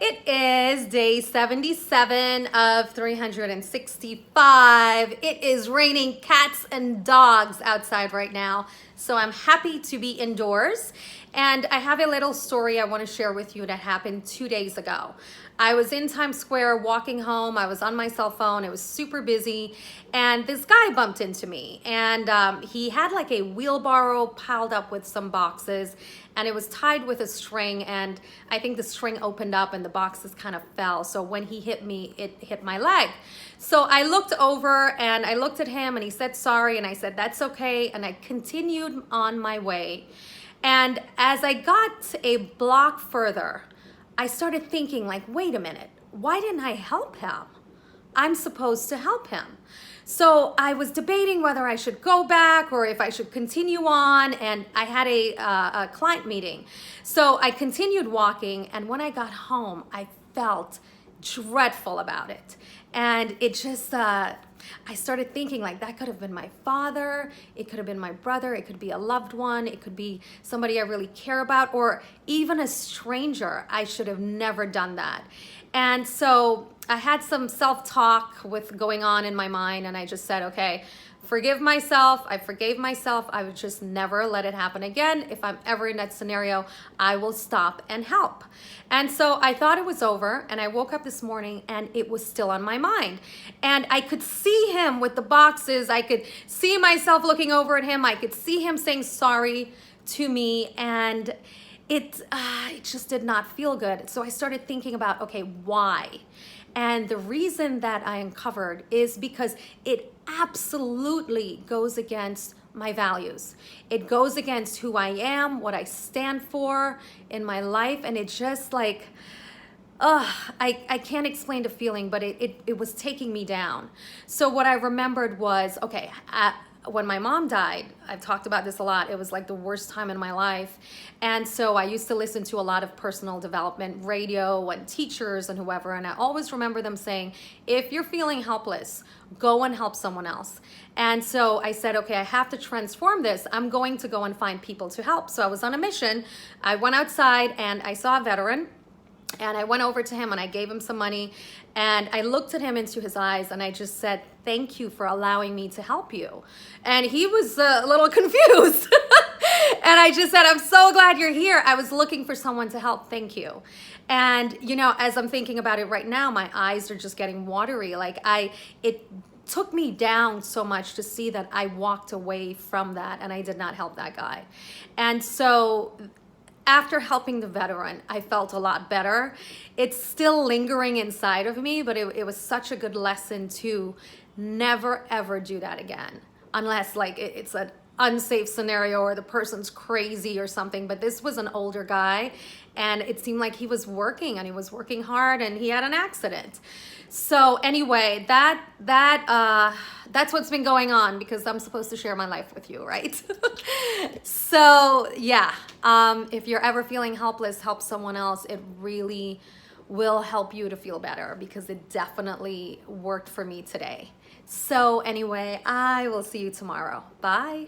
It is day 77 of 365. It is raining cats and dogs outside right now, so I'm happy to be indoors. And I have a little story I want to share with you that happened 2 days ago. I was in Times Square walking home. I was on my cell phone. It was super busy. And this guy bumped into me. And he had like a wheelbarrow piled up with some boxes. And it was tied with a string. And I think the string opened up and the boxes kind of fell. So when he hit me, it hit my leg. So I looked over and I looked at him and he said sorry. And I said, that's okay. And I continued on my way. And as I got a block further, I started thinking like, wait a minute, why didn't I help him? I'm supposed to help him. So I was debating whether I should go back or if I should continue on, and I had a client meeting. So I continued walking, and when I got home, I felt dreadful about it. And it just, I started thinking like that could have been my father, it could have been my brother, it could be a loved one, it could be somebody I really care about, or even a stranger. I should have never done that. And so I had some self-talk with going on in my mind, and I just said, okay, forgive myself. I forgave myself. I would just never let it happen again. If I'm ever in that scenario, I will stop and help. And so I thought it was over, and I woke up this morning and it was still on my mind. And I could see him with the boxes. I could see myself looking over at him. I could see him saying sorry to me, and it just did not feel good. So I started thinking about, okay, why? And the reason that I uncovered is because it absolutely goes against my values. It goes against who I am, what I stand for in my life. And it just like, I can't explain the feeling, but it was taking me down. So what I remembered was, okay, when my mom died, I've talked about this a lot, it was like the worst time in my life. And so I used to listen to a lot of personal development radio and teachers and whoever, and I always remember them saying, if you're feeling helpless, go and help someone else. And so I said, okay, I have to transform this. I'm going to go and find people to help. So I was on a mission. I went outside and I saw a veteran. And I went over to him and I gave him some money, and I looked at him into his eyes and I just said, thank you for allowing me to help you. And he was a little confused. And I just said, I'm so glad you're here. I was looking for someone to help. Thank you. And you know, as I'm thinking about it right now, my eyes are just getting watery. Like it took me down so much to see that I walked away from that and I did not help that guy. And so after helping the veteran, I felt a lot better. It's still lingering inside of me, but it was such a good lesson to never ever do that again. Unless like it's an unsafe scenario or the person's crazy or something. But this was an older guy, and it seemed like he was working and he was working hard, and he had an accident. So anyway, that's what's been going on, because I'm supposed to share my life with you, right? So yeah, if you're ever feeling helpless, help someone else. It really will help you to feel better, because it definitely worked for me today. So anyway, I will see you tomorrow. Bye.